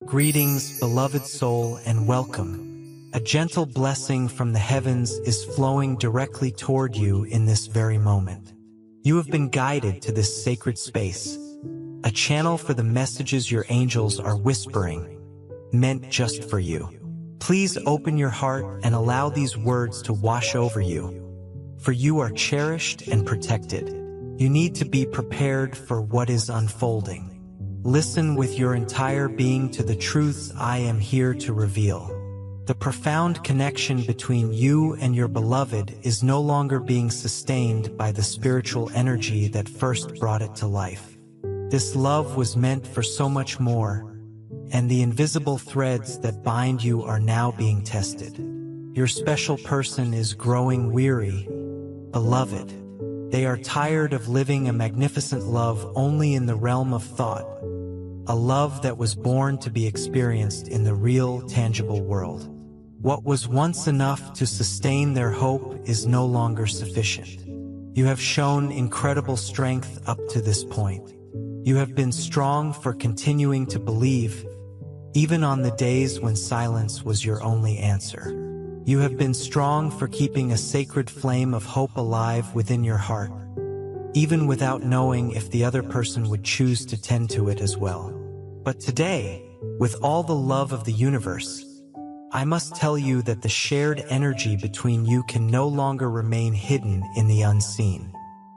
Greetings, beloved soul, and welcome. A gentle blessing from the heavens is flowing directly toward you in this very moment. You have been guided to this sacred space, a channel for the messages your angels are whispering, meant just for you. Please open your heart and allow these words to wash over you, for you are cherished and protected. You need to be prepared for what is unfolding. Listen with your entire being to the truths I am here to reveal. The profound connection between you and your beloved is no longer being sustained by the spiritual energy that first brought it to life. This love was meant for so much more, and the invisible threads that bind you are now being tested. Your special person is growing weary, beloved. They are tired of living a magnificent love only in the realm of thought, a love that was born to be experienced in the real, tangible world. What was once enough to sustain their hope is no longer sufficient. You have shown incredible strength up to this point. You have been strong for continuing to believe, even on the days when silence was your only answer. You have been strong for keeping a sacred flame of hope alive within your heart, even without knowing if the other person would choose to tend to it as well. But today, with all the love of the universe, I must tell you that the shared energy between you can no longer remain hidden in the unseen.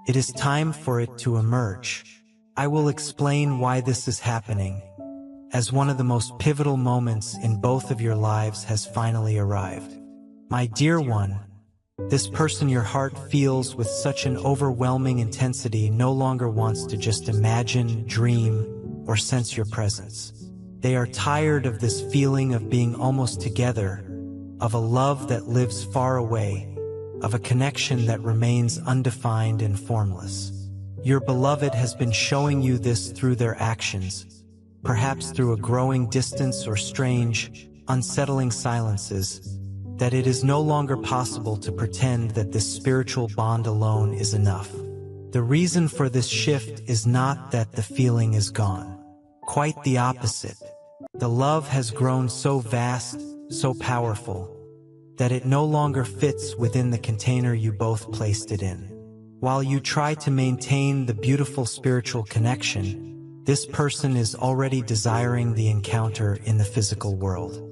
It is time for it to emerge. I will explain why this is happening, as one of the most pivotal moments in both of your lives has finally arrived. My dear one, this person your heart feels with such an overwhelming intensity no longer wants to just imagine, dream, or sense your presence. They are tired of this feeling of being almost together, of a love that lives far away, of a connection that remains undefined and formless. Your beloved has been showing you this through their actions, perhaps through a growing distance or strange, unsettling silences, that it is no longer possible to pretend that this spiritual bond alone is enough. The reason for this shift is not that the feeling is gone. Quite the opposite. The love has grown so vast, so powerful, that it no longer fits within the container you both placed it in. While you try to maintain the beautiful spiritual connection, this person is already desiring the encounter in the physical world.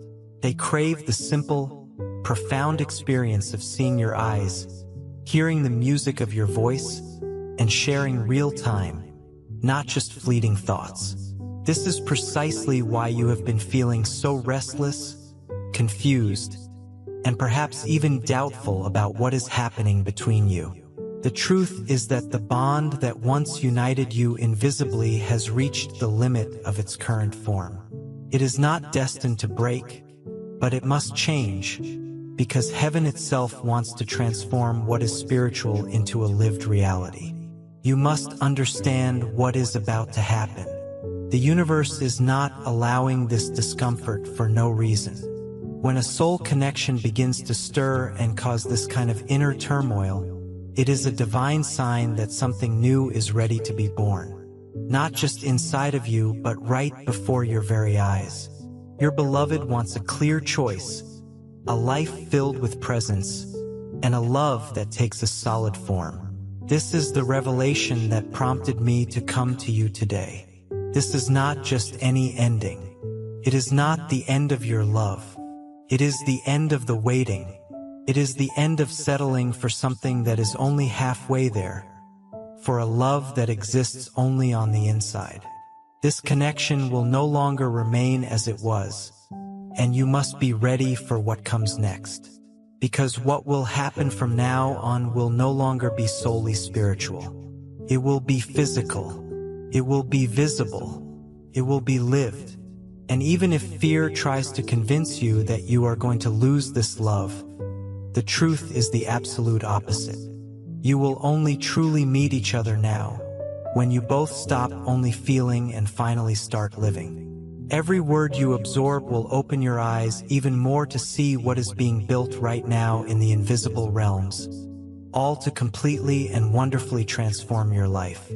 They crave the simple, profound experience of seeing your eyes, hearing the music of your voice, and sharing real time, not just fleeting thoughts. This is precisely why you have been feeling so restless, confused, and perhaps even doubtful about what is happening between you. The truth is that the bond that once united you invisibly has reached the limit of its current form. It is not destined to break, but it must change, because heaven itself wants to transform what is spiritual into a lived reality. You must understand what is about to happen. The universe is not allowing this discomfort for no reason. When a soul connection begins to stir and cause this kind of inner turmoil, it is a divine sign that something new is ready to be born. Not just inside of you, but right before your very eyes. Your beloved wants a clear choice, a life filled with presence, and a love that takes a solid form. This is the revelation that prompted me to come to you today. This is not just any ending. It is not the end of your love. It is the end of the waiting. It is the end of settling for something that is only halfway there, for a love that exists only on the inside. This connection will no longer remain as it was, and you must be ready for what comes next. Because what will happen from now on will no longer be solely spiritual. It will be physical. It will be visible. It will be lived. And even if fear tries to convince you that you are going to lose this love, the truth is the absolute opposite. You will only truly meet each other now, when you both stop only feeling and finally start living. Every word you absorb will open your eyes even more to see what is being built right now in the invisible realms, all to completely and wonderfully transform your life.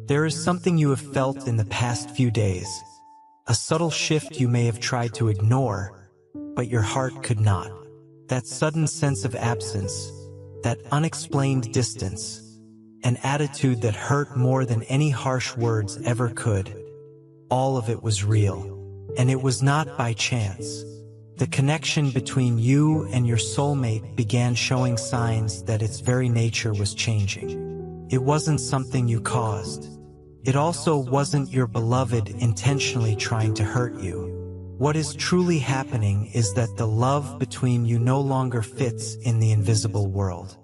There is something you have felt in the past few days, A subtle shift you may have tried to ignore, but your heart could not. That sudden sense of absence, that unexplained distance, an attitude that hurt more than any harsh words ever could. All of it was real. And it was not by chance. The connection between you and your soulmate began showing signs that its very nature was changing. It wasn't something you caused. It also wasn't your beloved intentionally trying to hurt you. What is truly happening is that the love between you no longer fits in the invisible world.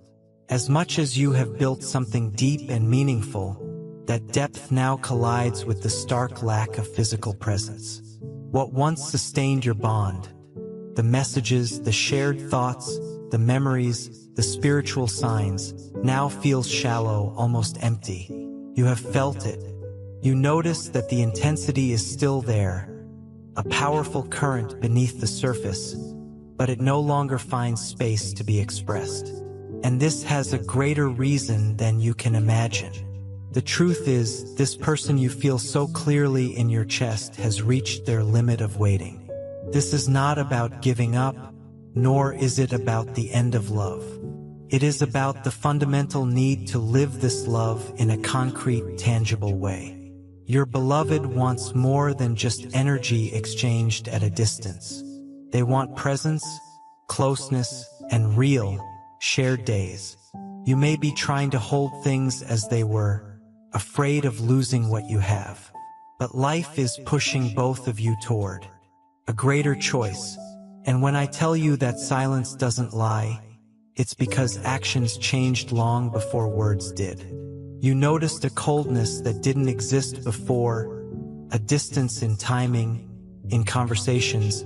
As much as you have built something deep and meaningful, that depth now collides with the stark lack of physical presence. What once sustained your bond, the messages, the shared thoughts, the memories, the spiritual signs, now feels shallow, almost empty. You have felt it. You notice that the intensity is still there, a powerful current beneath the surface, but it no longer finds space to be expressed. And this has a greater reason than you can imagine. The truth is, this person you feel so clearly in your chest has reached their limit of waiting. This is not about giving up, nor is it about the end of love. It is about the fundamental need to live this love in a concrete, tangible way. Your beloved wants more than just energy exchanged at a distance. They want presence, closeness, and real, shared days. You may be trying to hold things as they were, afraid of losing what you have. But life is pushing both of you toward a greater choice. And when I tell you that silence doesn't lie, it's because actions changed long before words did. You noticed a coldness that didn't exist before, a distance in timing, in conversations,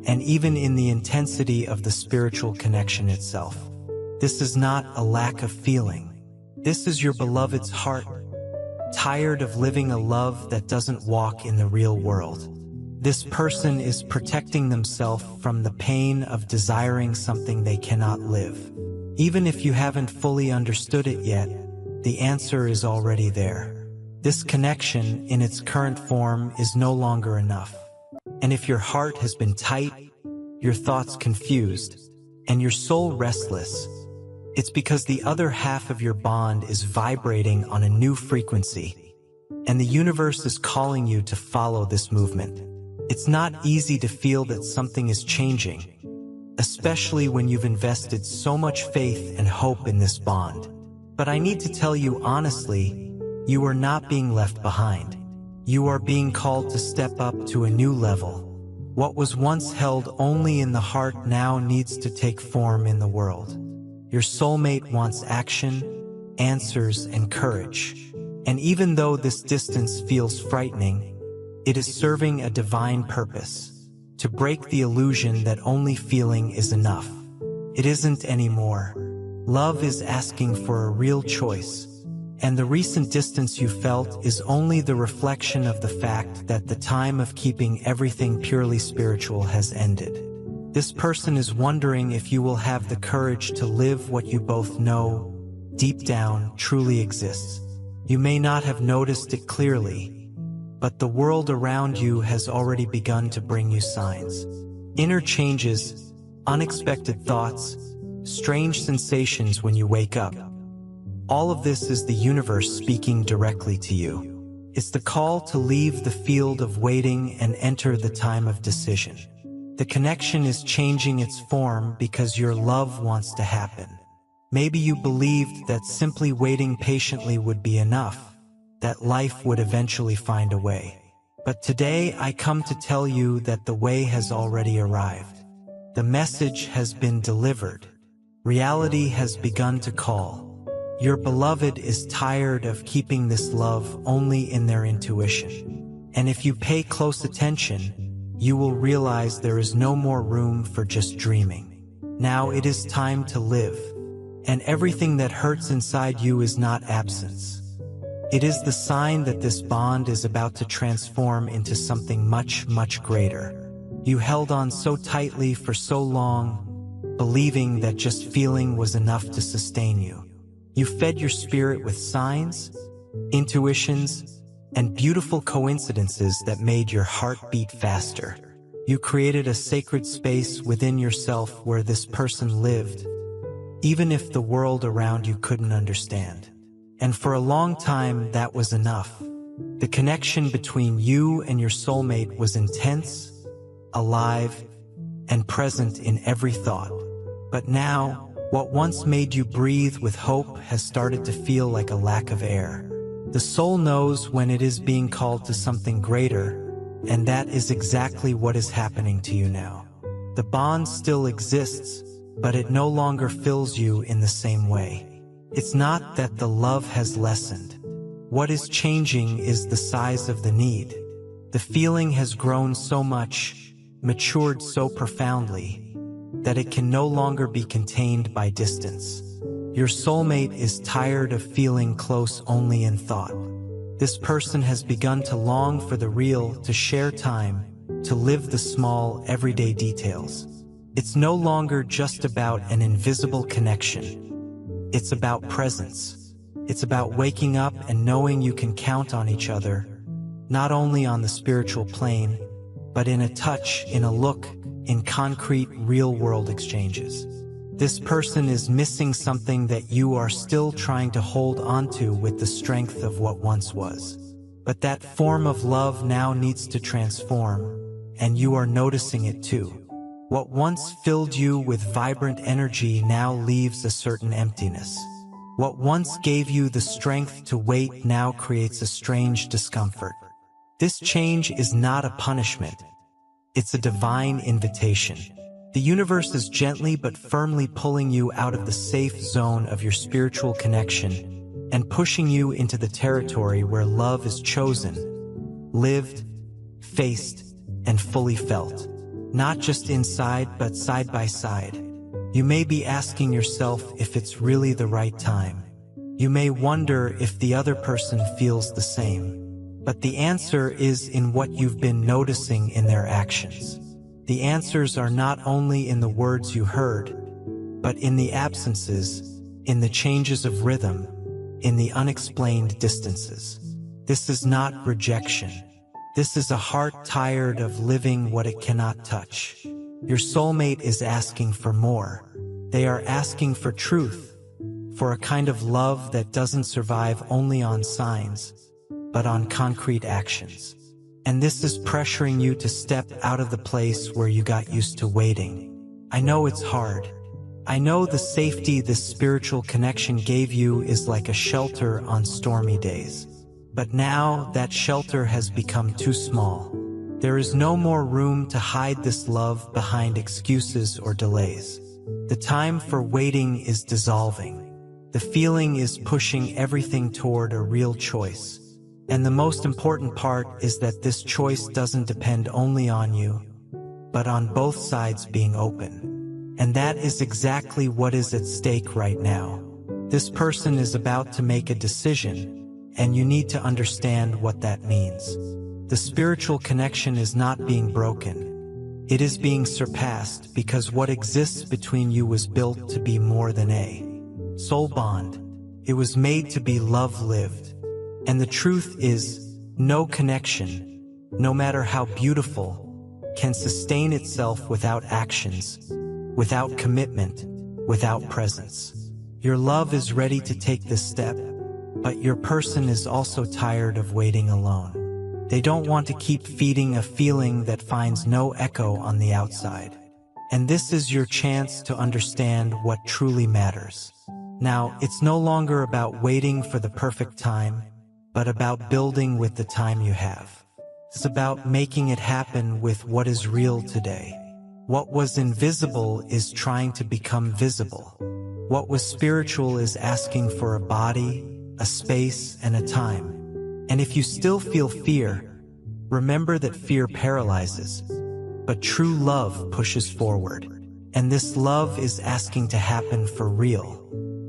and even in the intensity of the spiritual connection itself. This is not a lack of feeling. This is your beloved's heart, tired of living a love that doesn't walk in the real world. This person is protecting themselves from the pain of desiring something they cannot live. Even if you haven't fully understood it yet, the answer is already there. This connection, in its current form, is no longer enough. And if your heart has been tight, your thoughts confused, and your soul restless, it's because the other half of your bond is vibrating on a new frequency, and the universe is calling you to follow this movement. It's not easy to feel that something is changing, especially when you've invested so much faith and hope in this bond. But I need to tell you honestly, you are not being left behind. You are being called to step up to a new level. What was once held only in the heart now needs to take form in the world. Your soulmate wants action, answers, and courage. And even though this distance feels frightening, it is serving a divine purpose, to break the illusion that only feeling is enough. It isn't anymore. Love is asking for a real choice, and the recent distance you felt is only the reflection of the fact that the time of keeping everything purely spiritual has ended. This person is wondering if you will have the courage to live what you both know, deep down, truly exists. You may not have noticed it clearly, but the world around you has already begun to bring you signs. Inner changes, unexpected thoughts, strange sensations when you wake up. All of this is the universe speaking directly to you. It's the call to leave the field of waiting and enter the time of decision. The connection is changing its form because your love wants to happen. Maybe you believed that simply waiting patiently would be enough, that life would eventually find a way. But today I come to tell you that the way has already arrived. The message has been delivered. Reality has begun to call. Your beloved is tired of keeping this love only in their intuition. And if you pay close attention, you will realize there is no more room for just dreaming. Now it is time to live. And everything that hurts inside you is not absence. It is the sign that this bond is about to transform into something much, much greater. You held on so tightly for so long, believing that just feeling was enough to sustain you. You fed your spirit with signs, intuitions, and beautiful coincidences that made your heart beat faster. You created a sacred space within yourself where this person lived, even if the world around you couldn't understand. And for a long time, that was enough. The connection between you and your soulmate was intense, alive, and present in every thought. But now, what once made you breathe with hope has started to feel like a lack of air. The soul knows when it is being called to something greater, and that is exactly what is happening to you now. The bond still exists, but it no longer fills you in the same way. It's not that the love has lessened. What is changing is the size of the need. The feeling has grown so much, matured so profoundly, that it can no longer be contained by distance. Your soulmate is tired of feeling close only in thought. This person has begun to long for the real, to share time, to live the small, everyday details. It's no longer just about an invisible connection. It's about presence. It's about waking up and knowing you can count on each other, not only on the spiritual plane, but in a touch, in a look, in concrete, real-world exchanges. This person is missing something that you are still trying to hold onto with the strength of what once was. But that form of love now needs to transform, and you are noticing it too. What once filled you with vibrant energy now leaves a certain emptiness. What once gave you the strength to wait now creates a strange discomfort. This change is not a punishment. It's a divine invitation. The universe is gently but firmly pulling you out of the safe zone of your spiritual connection and pushing you into the territory where love is chosen, lived, faced, and fully felt. Not just inside, but side by side. You may be asking yourself if it's really the right time. You may wonder if the other person feels the same. But the answer is in what you've been noticing in their actions. The answers are not only in the words you heard, but in the absences, in the changes of rhythm, in the unexplained distances. This is not rejection. This is a heart tired of living what it cannot touch. Your soulmate is asking for more. They are asking for truth, for a kind of love that doesn't survive only on signs, but on concrete actions. And this is pressuring you to step out of the place where you got used to waiting. I know it's hard. I know the safety this spiritual connection gave you is like a shelter on stormy days. But now that shelter has become too small. There is no more room to hide this love behind excuses or delays. The time for waiting is dissolving. The feeling is pushing everything toward a real choice. And the most important part is that this choice doesn't depend only on you, but on both sides being open. And that is exactly what is at stake right now. This person is about to make a decision, and you need to understand what that means. The spiritual connection is not being broken. It is being surpassed because what exists between you was built to be more than a soul bond. It was made to be love lived. And the truth is, no connection, no matter how beautiful, can sustain itself without actions, without commitment, without presence. Your love is ready to take this step, but your person is also tired of waiting alone. They don't want to keep feeding a feeling that finds no echo on the outside. And this is your chance to understand what truly matters. Now, it's no longer about waiting for the perfect time, but about building with the time you have. It's about making it happen with what is real today. What was invisible is trying to become visible. What was spiritual is asking for a body, a space, and a time. And if you still feel fear, remember that fear paralyzes, but true love pushes forward. And this love is asking to happen for real.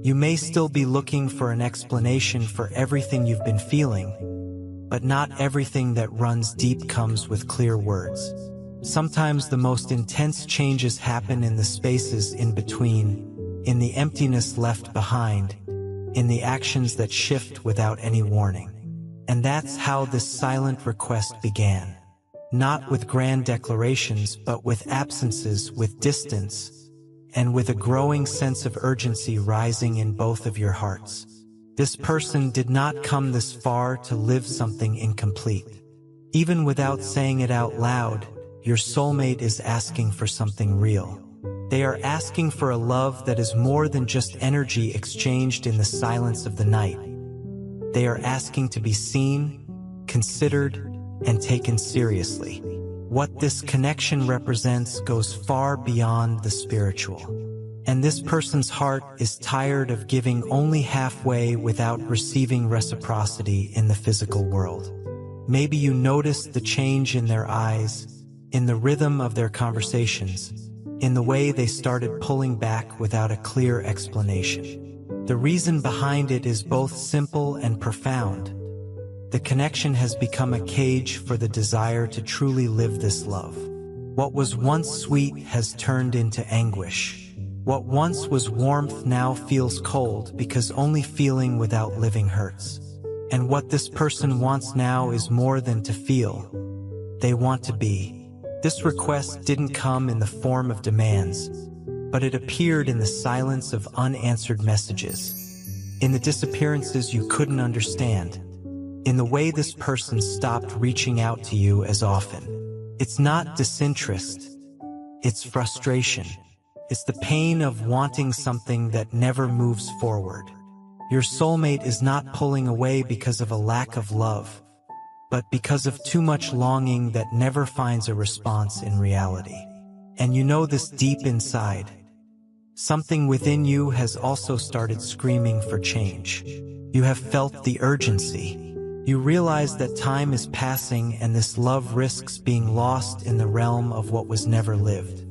You may still be looking for an explanation for everything you've been feeling, but not everything that runs deep comes with clear words. Sometimes the most intense changes happen in the spaces in between, in the emptiness left behind, in the actions that shift without any warning. And that's how this silent request began. Not with grand declarations, but with absences, with distance, and with a growing sense of urgency rising in both of your hearts. This person did not come this far to live something incomplete. Even without saying it out loud, your soulmate is asking for something real. They are asking for a love that is more than just energy exchanged in the silence of the night. They are asking to be seen, considered, and taken seriously. What this connection represents goes far beyond the spiritual. And this person's heart is tired of giving only halfway without receiving reciprocity in the physical world. Maybe you noticed the change in their eyes, in the rhythm of their conversations, in the way they started pulling back without a clear explanation. The reason behind it is both simple and profound. The connection has become a cage for the desire to truly live this love. What was once sweet has turned into anguish. What once was warmth now feels cold because only feeling without living hurts. And what this person wants now is more than to feel. They want to be. This request didn't come in the form of demands, but it appeared in the silence of unanswered messages, in the disappearances you couldn't understand, in the way this person stopped reaching out to you as often. It's not disinterest, it's frustration. It's the pain of wanting something that never moves forward. Your soulmate is not pulling away because of a lack of love, but because of too much longing that never finds a response in reality. And you know this deep inside. Something within you has also started screaming for change. You have felt the urgency. You realize that time is passing and this love risks being lost in the realm of what was never lived.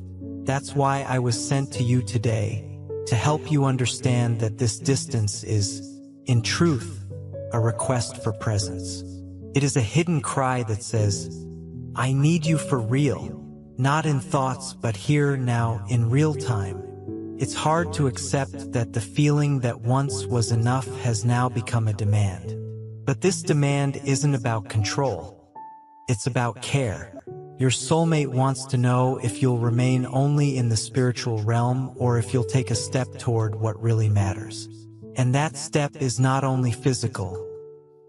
That's why I was sent to you today, to help you understand that this distance is, in truth, a request for presence. It is a hidden cry that says, I need you for real, not in thoughts but here now in real time. It's hard to accept that the feeling that once was enough has now become a demand. But this demand isn't about control. It's about care. Your soulmate wants to know if you'll remain only in the spiritual realm or if you'll take a step toward what really matters. And that step is not only physical,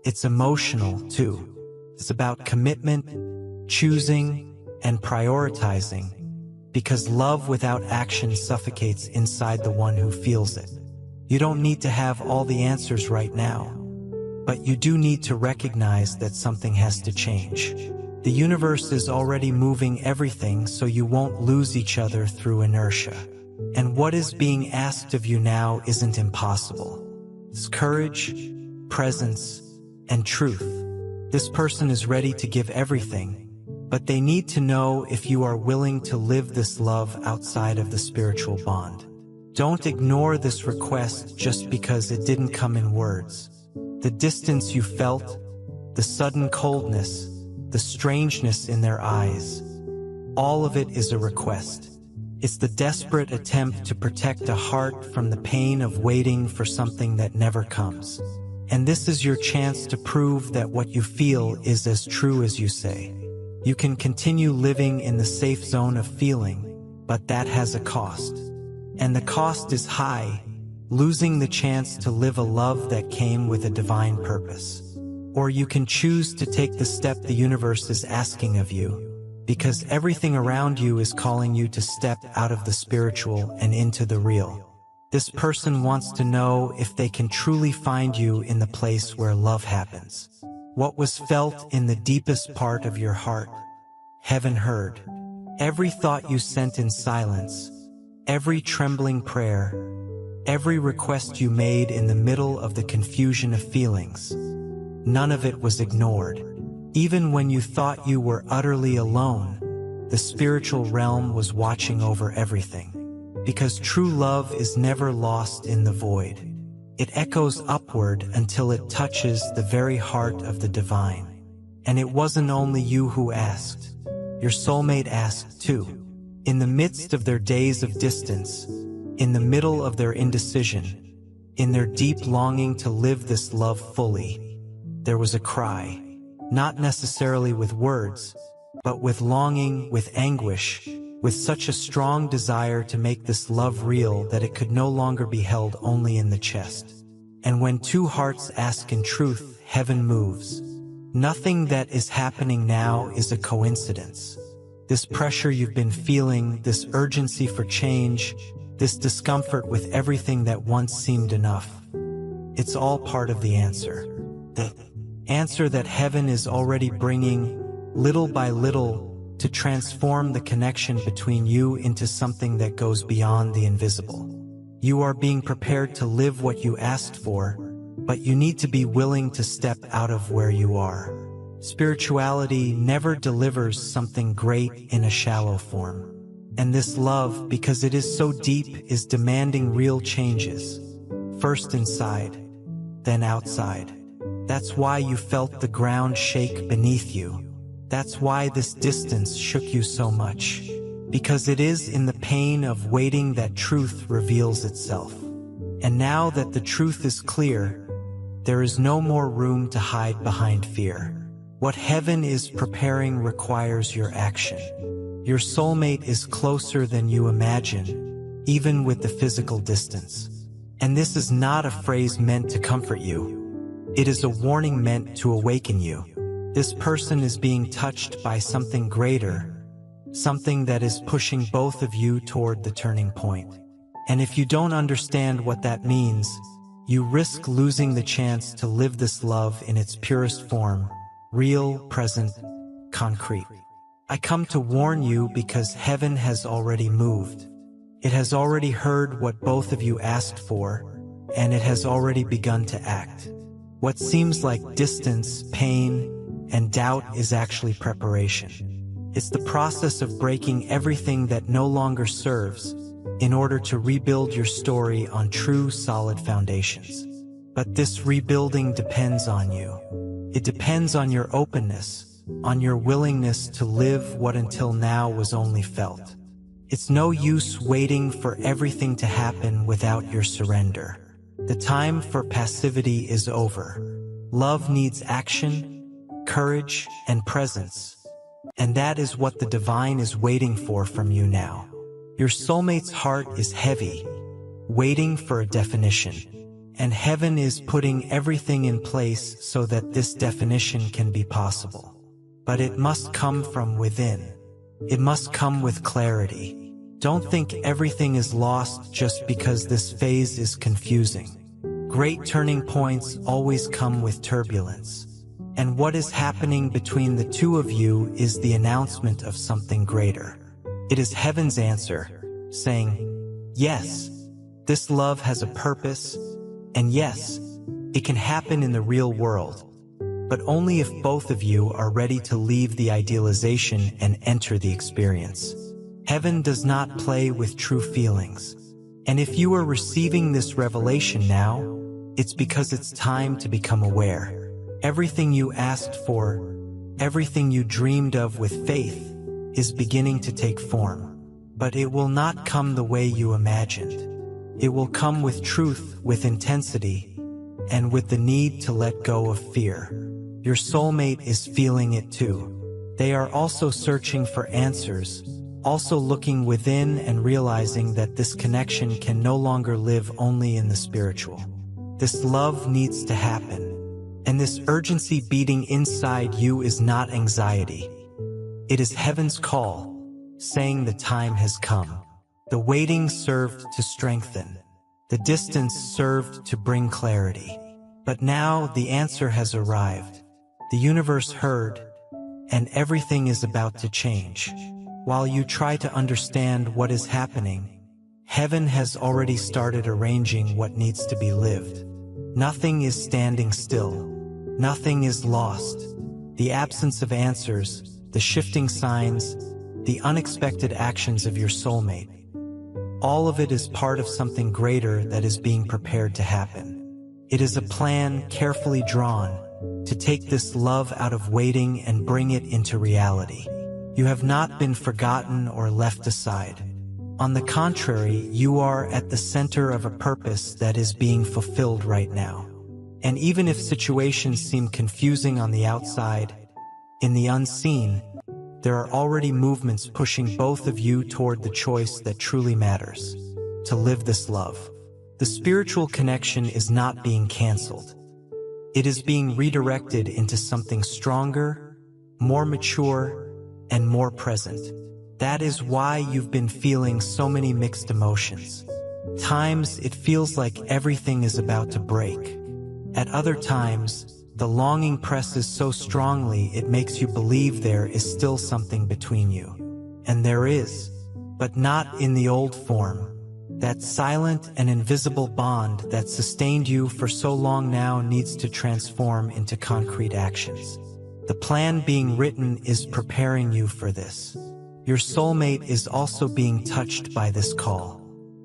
it's emotional too. It's about commitment, choosing, and prioritizing, because love without action suffocates inside the one who feels it. You don't need to have all the answers right now, but you do need to recognize that something has to change. The universe is already moving everything so you won't lose each other through inertia. And what is being asked of you now isn't impossible. It's courage, presence, and truth. This person is ready to give everything, but they need to know if you are willing to live this love outside of the spiritual bond. Don't ignore this request just because it didn't come in words. The distance you felt, the sudden coldness, the strangeness in their eyes, all of it is a request. It's the desperate attempt to protect a heart from the pain of waiting for something that never comes. And this is your chance to prove that what you feel is as true as you say. You can continue living in the safe zone of feeling, but that has a cost. And the cost is high, losing the chance to live a love that came with a divine purpose. Or you can choose to take the step the universe is asking of you, because everything around you is calling you to step out of the spiritual and into the real. This person wants to know if they can truly find you in the place where love happens. What was felt in the deepest part of your heart, heaven heard. Every thought you sent in silence, every trembling prayer, every request you made in the middle of the confusion of feelings, none of it was ignored. Even when you thought you were utterly alone, the spiritual realm was watching over everything. Because true love is never lost in the void. It echoes upward until it touches the very heart of the divine. And it wasn't only you who asked. Your soulmate asked too. In the midst of their days of distance, in the middle of their indecision, in their deep longing to live this love fully, there was a cry, not necessarily with words, but with longing, with anguish, with such a strong desire to make this love real that it could no longer be held only in the chest. And when two hearts ask in truth, heaven moves. Nothing that is happening now is a coincidence. This pressure you've been feeling, this urgency for change, this discomfort with everything that once seemed enough, it's all part of the answer. The answer that heaven is already bringing, little by little, to transform the connection between you into something that goes beyond the invisible. You are being prepared to live what you asked for, but you need to be willing to step out of where you are. Spirituality never delivers something great in a shallow form. And this love, because it is so deep, is demanding real changes. First inside, then outside. That's why you felt the ground shake beneath you. That's why this distance shook you so much. Because it is in the pain of waiting that truth reveals itself. And now that the truth is clear, there is no more room to hide behind fear. What heaven is preparing requires your action. Your soulmate is closer than you imagine, even with the physical distance. And this is not a phrase meant to comfort you. It is a warning meant to awaken you. This person is being touched by something greater, something that is pushing both of you toward the turning point. And if you don't understand what that means, you risk losing the chance to live this love in its purest form, real, present, concrete. I come to warn you because heaven has already moved. It has already heard what both of you asked for, and it has already begun to act. What seems like distance, pain, and doubt is actually preparation. It's the process of breaking everything that no longer serves in order to rebuild your story on true, solid foundations. But this rebuilding depends on you. It depends on your openness, on your willingness to live what until now was only felt. It's no use waiting for everything to happen without your surrender. The time for passivity is over. Love needs action, courage, and presence. And that is what the divine is waiting for from you now. Your soulmate's heart is heavy, waiting for a definition. And heaven is putting everything in place so that this definition can be possible. But it must come from within. It must come with clarity. Don't think everything is lost just because this phase is confusing. Great turning points always come with turbulence. And what is happening between the two of you is the announcement of something greater. It is heaven's answer, saying, yes, this love has a purpose, and yes, it can happen in the real world, but only if both of you are ready to leave the idealization and enter the experience. Heaven does not play with true feelings. And if you are receiving this revelation now, it's because it's time to become aware. Everything you asked for, everything you dreamed of with faith, is beginning to take form. But it will not come the way you imagined. It will come with truth, with intensity, and with the need to let go of fear. Your soulmate is feeling it too. They are also searching for answers, also looking within and realizing that this connection can no longer live only in the spiritual. This love needs to happen. And this urgency beating inside you is not anxiety. It is heaven's call, saying the time has come. The waiting served to strengthen. The distance served to bring clarity. But now the answer has arrived. The universe heard, and everything is about to change. While you try to understand what is happening, heaven has already started arranging what needs to be lived. Nothing is standing still. Nothing is lost. The absence of answers, the shifting signs, the unexpected actions of your soulmate, all of it is part of something greater that is being prepared to happen. It is a plan carefully drawn to take this love out of waiting and bring it into reality. You have not been forgotten or left aside. On the contrary, you are at the center of a purpose that is being fulfilled right now. And even if situations seem confusing on the outside, in the unseen, there are already movements pushing both of you toward the choice that truly matters: to live this love. The spiritual connection is not being canceled. It is being redirected into something stronger, more mature, and more present. That is why you've been feeling so many mixed emotions. Times it feels like everything is about to break. At other times, the longing presses so strongly it makes you believe there is still something between you. And there is, but not in the old form. That silent and invisible bond that sustained you for so long now needs to transform into concrete actions. The plan being written is preparing you for this. Your soulmate is also being touched by this call.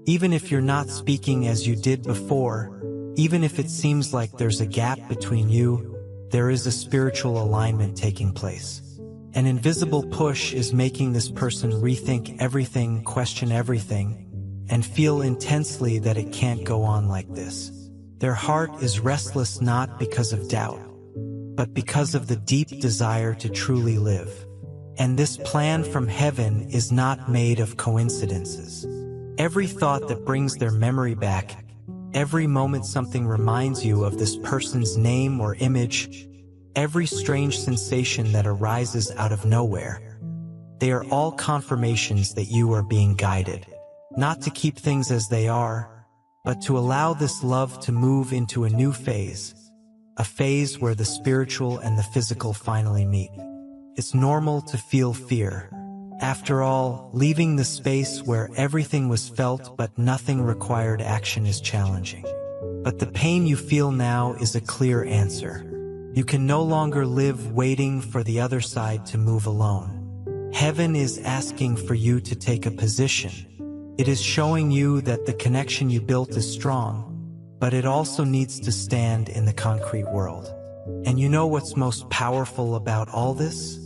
Even if you're not speaking as you did before, even if it seems like there's a gap between you, there is a spiritual alignment taking place. An invisible push is making this person rethink everything, question everything, and feel intensely that it can't go on like this. Their heart is restless not because of doubt, but because of the deep desire to truly live. And this plan from heaven is not made of coincidences. Every thought that brings their memory back, every moment something reminds you of this person's name or image, every strange sensation that arises out of nowhere, they are all confirmations that you are being guided. Not to keep things as they are, but to allow this love to move into a new phase, a phase where the spiritual and the physical finally meet. It's normal to feel fear. After all, leaving the space where everything was felt but nothing required action is challenging. But the pain you feel now is a clear answer. You can no longer live waiting for the other side to move alone. Heaven is asking for you to take a position. It is showing you that the connection you built is strong, but it also needs to stand in the concrete world. And you know what's most powerful about all this?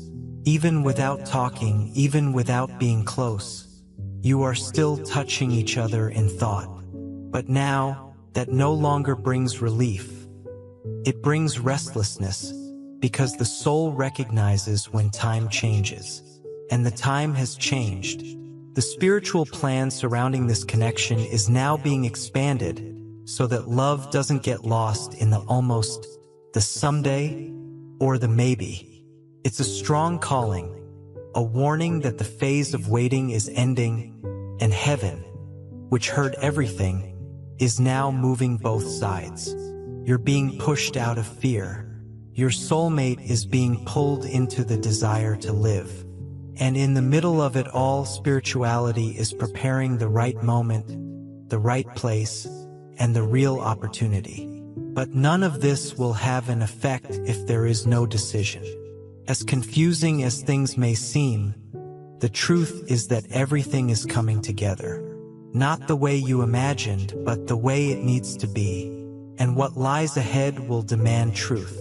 Even without talking, even without being close, you are still touching each other in thought. But now, that no longer brings relief. It brings restlessness, because the soul recognizes when time changes. And the time has changed. The spiritual plan surrounding this connection is now being expanded, so that love doesn't get lost in the almost, the someday, or the maybe. It's a strong calling, a warning that the phase of waiting is ending, and heaven, which heard everything, is now moving both sides. You're being pushed out of fear. Your soulmate is being pulled into the desire to live. And in the middle of it all, spirituality is preparing the right moment, the right place, and the real opportunity. But none of this will have an effect if there is no decision. As confusing as things may seem, the truth is that everything is coming together. Not the way you imagined, but the way it needs to be. And what lies ahead will demand truth.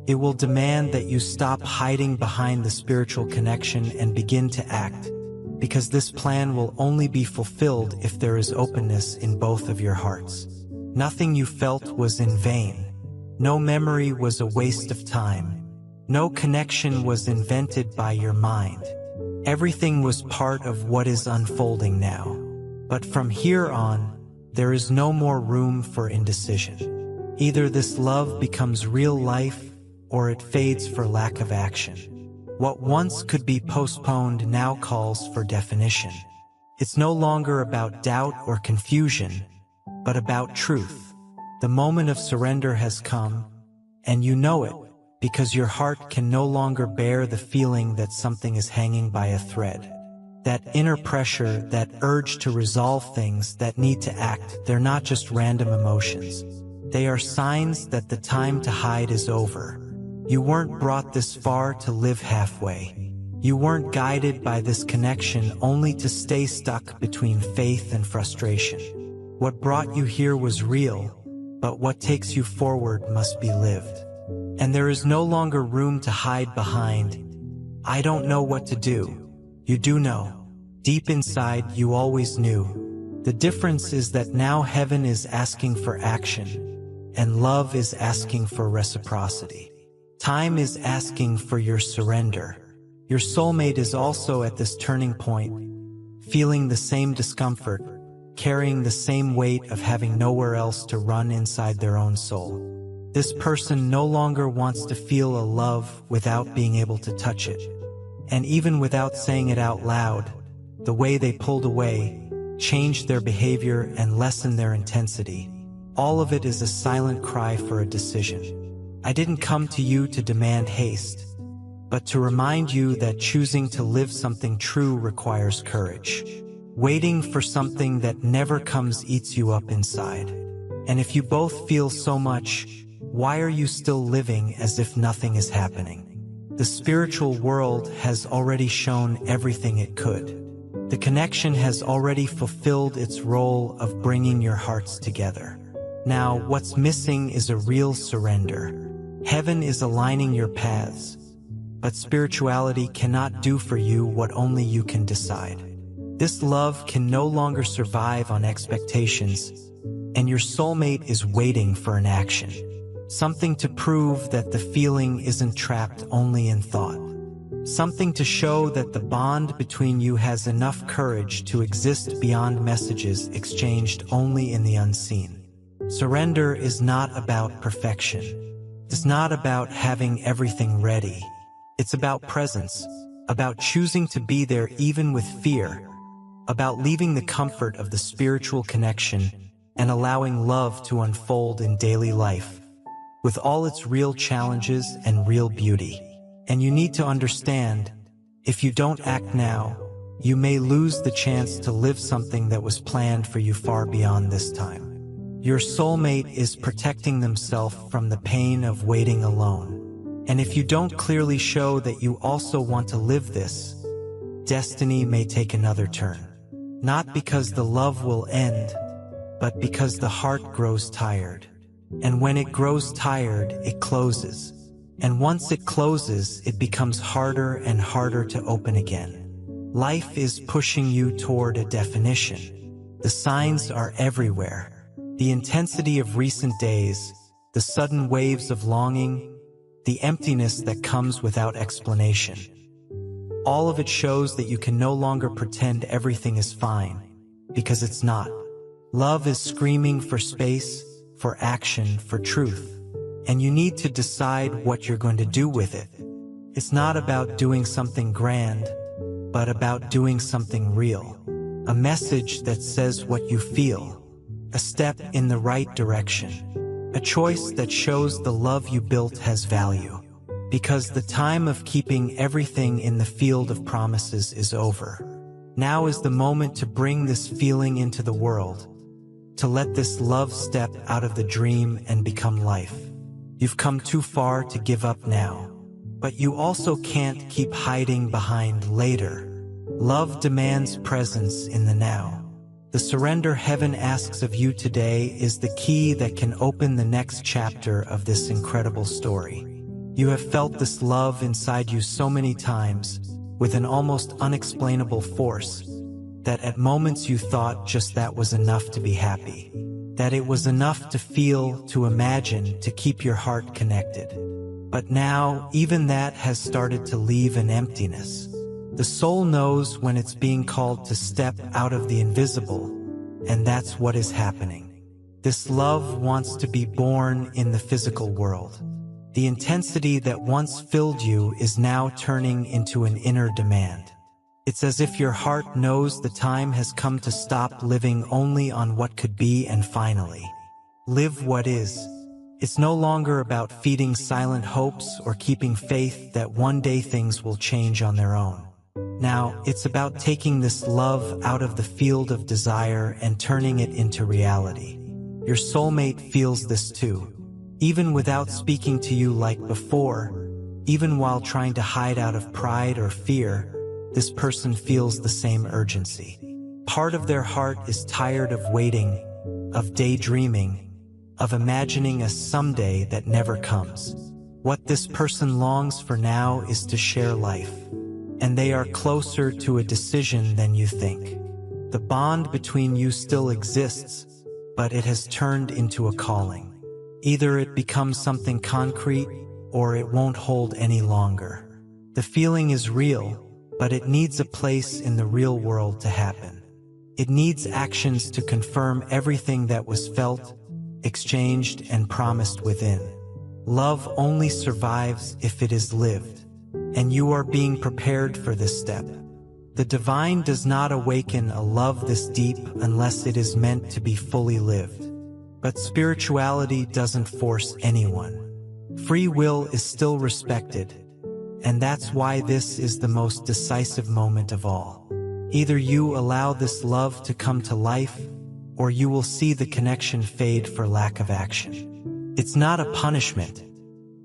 It will demand that you stop hiding behind the spiritual connection and begin to act, because this plan will only be fulfilled if there is openness in both of your hearts. Nothing you felt was in vain. No memory was a waste of time. No connection was invented by your mind. Everything was part of what is unfolding now. But from here on, there is no more room for indecision. Either this love becomes real life, or it fades for lack of action. What once could be postponed now calls for definition. It's no longer about doubt or confusion, but about truth. The moment of surrender has come, and you know it, because your heart can no longer bear the feeling that something is hanging by a thread. That inner pressure, that urge to resolve things, that need to act, they're not just random emotions. They are signs that the time to hide is over. You weren't brought this far to live halfway. You weren't guided by this connection only to stay stuck between faith and frustration. What brought you here was real, but what takes you forward must be lived. And there is no longer room to hide behind, "I don't know what to do." You do know. Deep inside, you always knew. The difference is that now heaven is asking for action. and love is asking for reciprocity. Time is asking for your surrender. Your soulmate is also at this turning point, feeling the same discomfort, carrying the same weight of having nowhere else to run inside their own soul. This person no longer wants to feel a love without being able to touch it. And even without saying it out loud, the way they pulled away, changed their behavior and lessened their intensity. All of it is a silent cry for a decision. I didn't come to you to demand haste, but to remind you that choosing to live something true requires courage. Waiting for something that never comes eats you up inside. And if you both feel so much, why are you still living as if nothing is happening? The spiritual world has already shown everything it could. The connection has already fulfilled its role of bringing your hearts together. Now, what's missing is a real surrender. Heaven is aligning your paths, but spirituality cannot do for you what only you can decide. This love can no longer survive on expectations, and your soulmate is waiting for an action. Something to prove that the feeling isn't trapped only in thought. Something to show that the bond between you has enough courage to exist beyond messages exchanged only in the unseen. Surrender is not about perfection. It's not about having everything ready. It's about presence, about choosing to be there even with fear, about leaving the comfort of the spiritual connection and allowing love to unfold in daily life, with all its real challenges and real beauty. And you need to understand, if you don't act now, you may lose the chance to live something that was planned for you far beyond this time. Your soulmate is protecting themselves from the pain of waiting alone. And if you don't clearly show that you also want to live this, destiny may take another turn. Not because the love will end, but because the heart grows tired. And when it grows tired, it closes. And once it closes, it becomes harder and harder to open again. Life is pushing you toward a definition. The signs are everywhere. The intensity of recent days, the sudden waves of longing, the emptiness that comes without explanation. All of it shows that you can no longer pretend everything is fine, because it's not. Love is screaming for space, for action, for truth. And you need to decide what you're going to do with it. It's not about doing something grand, but about doing something real. A message that says what you feel. A step in the right direction. A choice that shows the love you built has value. Because the time of keeping everything in the field of promises is over. Now is the moment to bring this feeling into the world. To let this love step out of the dream and become life. You've come too far to give up now. But you also can't keep hiding behind later. Love demands presence in the now. The surrender heaven asks of you today is the key that can open the next chapter of this incredible story. You have felt this love inside you so many times, with an almost unexplainable force, that at moments you thought just that was enough to be happy. That it was enough to feel, to imagine, to keep your heart connected. But now, even that has started to leave an emptiness. The soul knows when it's being called to step out of the invisible, and that's what is happening. This love wants to be born in the physical world. The intensity that once filled you is now turning into an inner demand. It's as if your heart knows the time has come to stop living only on what could be and finally live what is. It's no longer about feeding silent hopes or keeping faith that one day things will change on their own. Now, it's about taking this love out of the field of desire and turning it into reality. Your soulmate feels this too. Even without speaking to you like before, even while trying to hide out of pride or fear, this person feels the same urgency. Part of their heart is tired of waiting, of daydreaming, of imagining a someday that never comes. What this person longs for now is to share life. And they are closer to a decision than you think. The bond between you still exists, but it has turned into a calling. Either it becomes something concrete, or it won't hold any longer. The feeling is real, but it needs a place in the real world to happen. It needs actions to confirm everything that was felt, exchanged, and promised within. Love only survives if it is lived, and you are being prepared for this step. The divine does not awaken a love this deep unless it is meant to be fully lived. But spirituality doesn't force anyone. Free will is still respected, and that's why this is the most decisive moment of all. Either you allow this love to come to life, or you will see the connection fade for lack of action. It's not a punishment,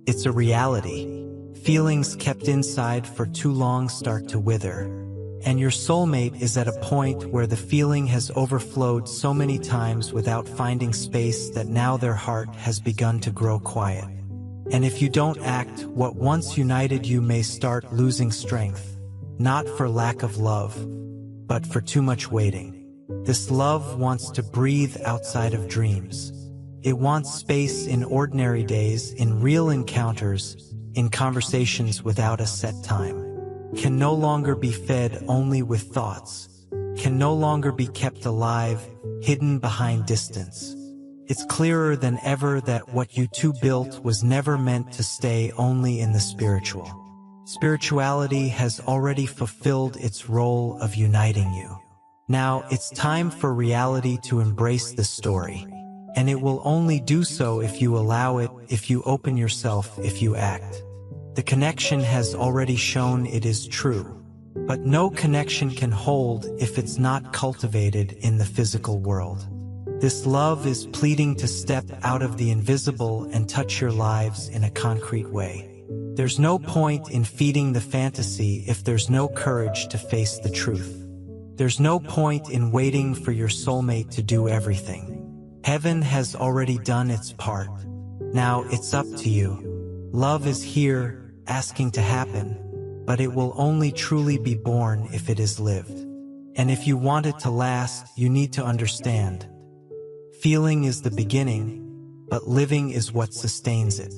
it's a reality. Feelings kept inside for too long start to wither, and your soulmate is at a point where the feeling has overflowed so many times without finding space that now their heart has begun to grow quiet. And if you don't act, what once united you may start losing strength, not for lack of love, but for too much waiting. This love wants to breathe outside of dreams. It wants space in ordinary days, in real encounters, in conversations without a set time. Can no longer be fed only with thoughts. Can no longer be kept alive, hidden behind distance. It's clearer than ever that what you two built was never meant to stay only in the spiritual. Spirituality has already fulfilled its role of uniting you. Now it's time for reality to embrace the story. And it will only do so if you allow it, if you open yourself, if you act. The connection has already shown it is true. But no connection can hold if it's not cultivated in the physical world. This love is pleading to step out of the invisible and touch your lives in a concrete way. There's no point in feeding the fantasy if there's no courage to face the truth. There's no point in waiting for your soulmate to do everything. Heaven has already done its part. Now it's up to you. Love is here, asking to happen, but it will only truly be born if it is lived. And if you want it to last, you need to understand. Feeling is the beginning, but living is what sustains it.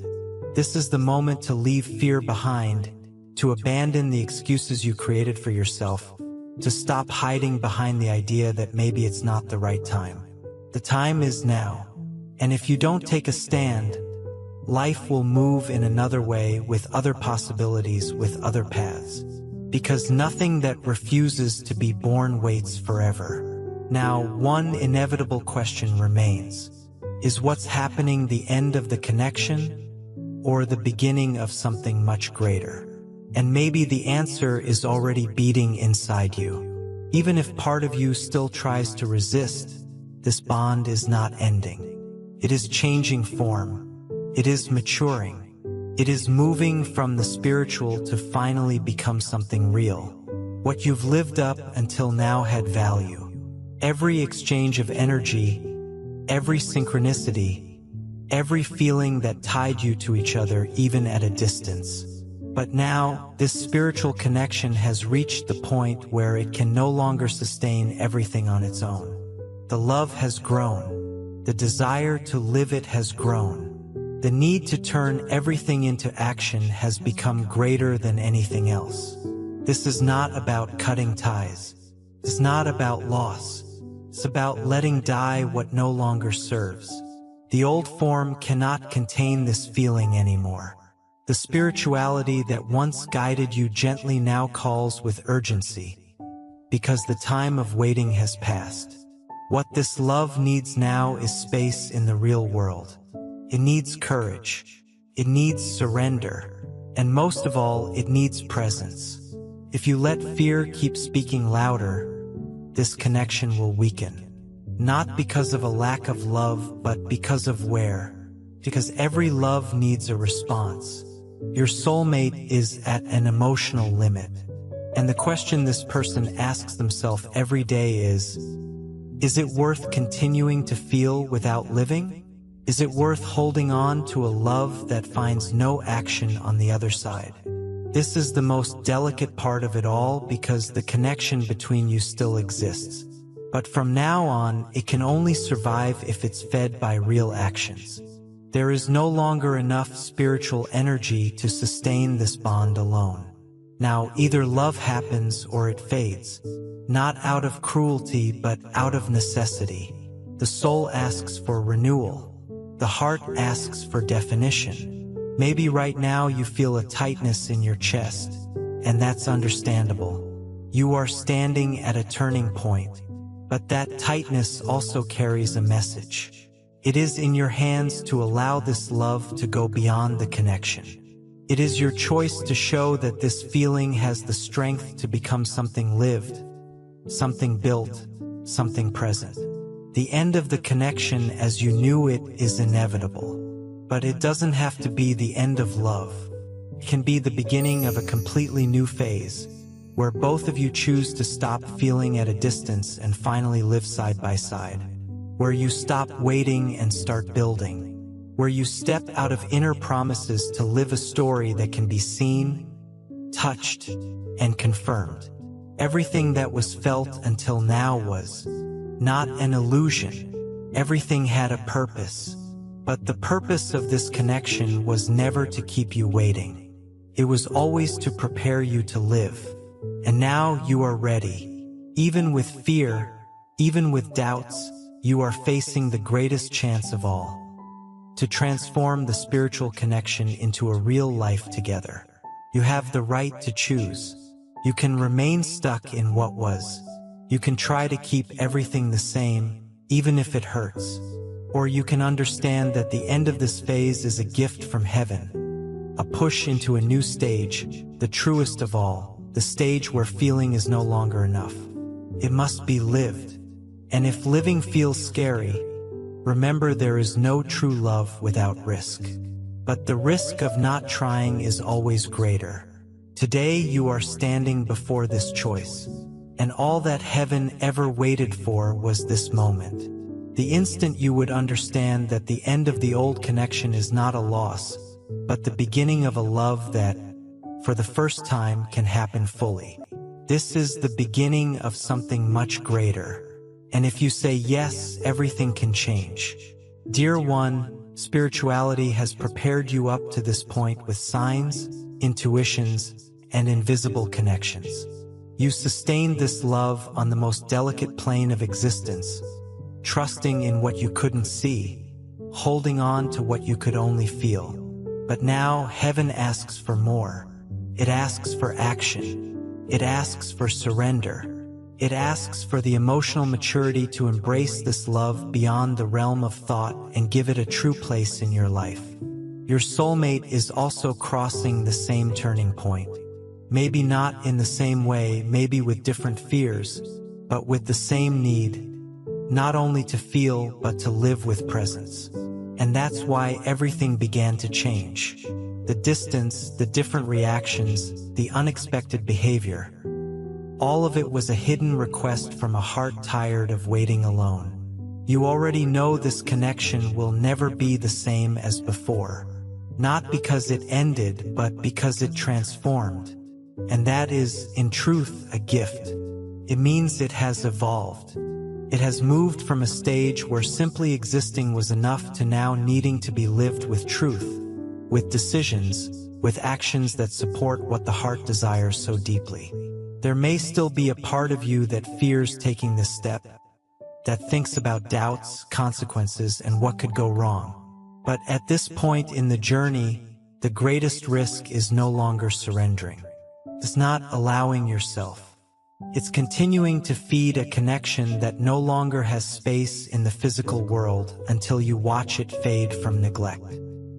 This is the moment to leave fear behind, to abandon the excuses you created for yourself, to stop hiding behind the idea that maybe it's not the right time. The time is now, and if you don't take a stand, life will move in another way, with other possibilities, with other paths. Because nothing that refuses to be born waits forever. Now, one inevitable question remains. Is what's happening the end of the connection, or the beginning of something much greater? And maybe the answer is already beating inside you. Even if part of you still tries to resist, this bond is not ending. It is changing form. It is maturing. It is moving from the spiritual to finally become something real. What you've lived up until now had value. Every exchange of energy, every synchronicity, every feeling that tied you to each other even at a distance. But now, this spiritual connection has reached the point where it can no longer sustain everything on its own. The love has grown. The desire to live it has grown. The need to turn everything into action has become greater than anything else. This is not about cutting ties. It's not about loss. It's about letting die what no longer serves. The old form cannot contain this feeling anymore. The spirituality that once guided you gently now calls with urgency, because the time of waiting has passed. What this love needs now is space in the real world. It needs courage. It needs surrender. And most of all, it needs presence. If you let fear keep speaking louder, this connection will weaken. Not because of a lack of love, but because of where. Because every love needs a response. Your soulmate is at an emotional limit. And the question this person asks themselves every day is it worth continuing to feel without living? Is it worth holding on to a love that finds no action on the other side? This is the most delicate part of it all, because the connection between you still exists. But from now on, it can only survive if it's fed by real actions. There is no longer enough spiritual energy to sustain this bond alone. Now, either love happens or it fades, not out of cruelty but out of necessity. The soul asks for renewal. The heart asks for definition. Maybe right now you feel a tightness in your chest, and that's understandable. You are standing at a turning point, but that tightness also carries a message. It is in your hands to allow this love to go beyond the connection. It is your choice to show that this feeling has the strength to become something lived, something built, something present. The end of the connection as you knew it is inevitable. But it doesn't have to be the end of love. It can be the beginning of a completely new phase, where both of you choose to stop feeling at a distance and finally live side by side. Where you stop waiting and start building. Where you step out of inner promises to live a story that can be seen, touched, and confirmed. Everything that was felt until now was not an illusion. Everything had a purpose. But the purpose of this connection was never to keep you waiting. It was always to prepare you to live. And now you are ready. Even with fear, even with doubts, you are facing the greatest chance of all. To transform the spiritual connection into a real life together. You have the right to choose. You can remain stuck in what was. You can try to keep everything the same, even if it hurts. Or you can understand that the end of this phase is a gift from heaven. A push into a new stage, the truest of all, the stage where feeling is no longer enough. It must be lived. And if living feels scary, remember there is no true love without risk. But the risk of not trying is always greater. Today you are standing before this choice. And all that heaven ever waited for was this moment. The instant you would understand that the end of the old connection is not a loss, but the beginning of a love that, for the first time, can happen fully. This is the beginning of something much greater. And if you say yes, everything can change. Dear one, spirituality has prepared you up to this point with signs, intuitions, and invisible connections. You sustained this love on the most delicate plane of existence, trusting in what you couldn't see, holding on to what you could only feel. But now heaven asks for more. It asks for action. It asks for surrender. It asks for the emotional maturity to embrace this love beyond the realm of thought and give it a true place in your life. Your soulmate is also crossing the same turning point. Maybe not in the same way, maybe with different fears, but with the same need, not only to feel, but to live with presence. And that's why everything began to change. The distance, the different reactions, the unexpected behavior. All of it was a hidden request from a heart tired of waiting alone. You already know this connection will never be the same as before. Not because it ended, but because it transformed. And that is, in truth, a gift. It means it has evolved. It has moved from a stage where simply existing was enough to now needing to be lived with truth, with decisions, with actions that support what the heart desires so deeply. There may still be a part of you that fears taking this step, that thinks about doubts, consequences, and what could go wrong. But at this point in the journey, the greatest risk is no longer surrendering. It's not allowing yourself. It's continuing to feed a connection that no longer has space in the physical world until you watch it fade from neglect.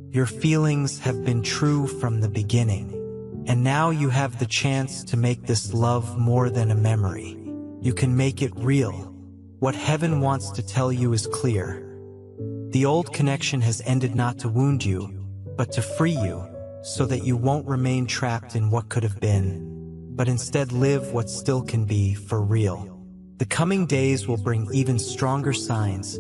Your feelings have been true from the beginning, and now you have the chance to make this love more than a memory. You can make it real. What heaven wants to tell you is clear. The old connection has ended not to wound you, but to free you, so that you won't remain trapped in what could have been, but instead live what still can be for real. The coming days will bring even stronger signs,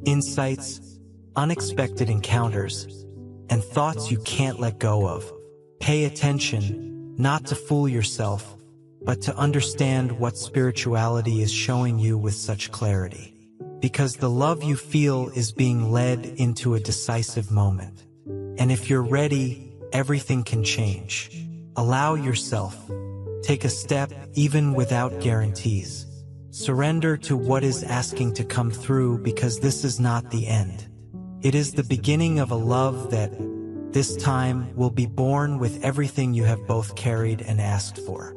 insights, unexpected encounters, and thoughts you can't let go of. Pay attention, not to fool yourself, but to understand what spirituality is showing you with such clarity. because the love you feel is being led into a decisive moment. And if you're ready, everything can change. Allow yourself. Take a step even without guarantees. Surrender to what is asking to come through, because this is not the end. It is the beginning of a love that, this time, will be born with everything you have both carried and asked for.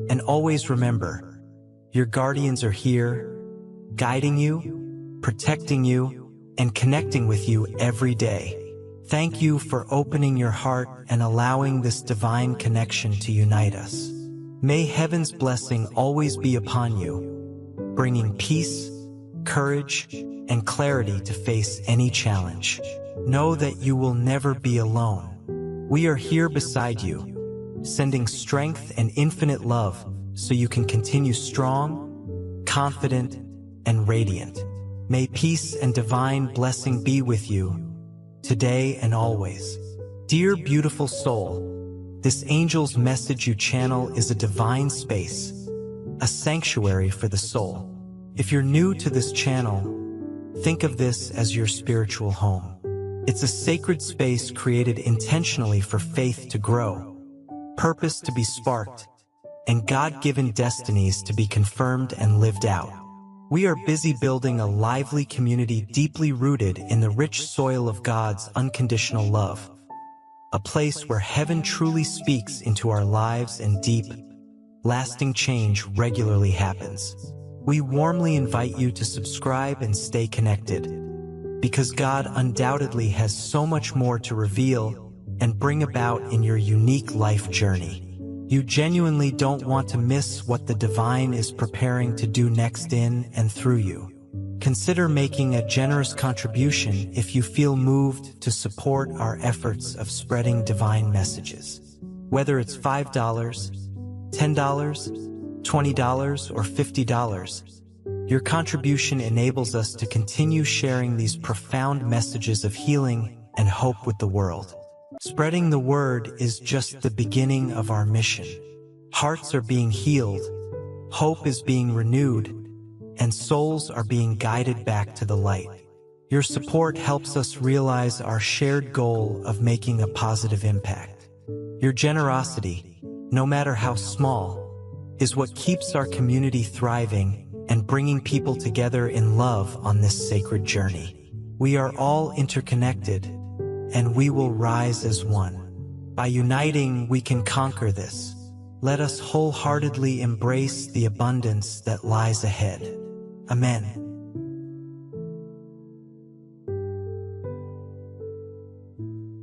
And always remember, your guardians are here, guiding you, protecting you, and connecting with you every day. Thank you for opening your heart and allowing this divine connection to unite us. May heaven's blessing always be upon you, bringing peace, courage, and clarity to face any challenge. Know that you will never be alone. We are here beside you, sending strength and infinite love so you can continue strong, confident, and radiant. May peace and divine blessing be with you, today and always. Dear beautiful soul, this angel's message you channel is a divine space, a sanctuary for the soul. If you're new to this channel, think of this as your spiritual home. It's a sacred space created intentionally for faith to grow, purpose to be sparked, and God-given destinies to be confirmed and lived out. We are busy building a lively community deeply rooted in the rich soil of God's unconditional love, a place where heaven truly speaks into our lives and deep, lasting change regularly happens. We warmly invite you to subscribe and stay connected, because God undoubtedly has so much more to reveal and bring about in your unique life journey. You genuinely don't want to miss what the divine is preparing to do next in and through you. Consider making a generous contribution if you feel moved to support our efforts of spreading divine messages. Whether it's $5, $10, $20, or $50, your contribution enables us to continue sharing these profound messages of healing and hope with the world. Spreading the word is just the beginning of our mission. Hearts are being healed, hope is being renewed, and souls are being guided back to the light. Your support helps us realize our shared goal of making a positive impact. Your generosity, no matter how small, is what keeps our community thriving and bringing people together in love on this sacred journey. We are all interconnected, and we will rise as one. By uniting, we can conquer this. Let us wholeheartedly embrace the abundance that lies ahead. Amen.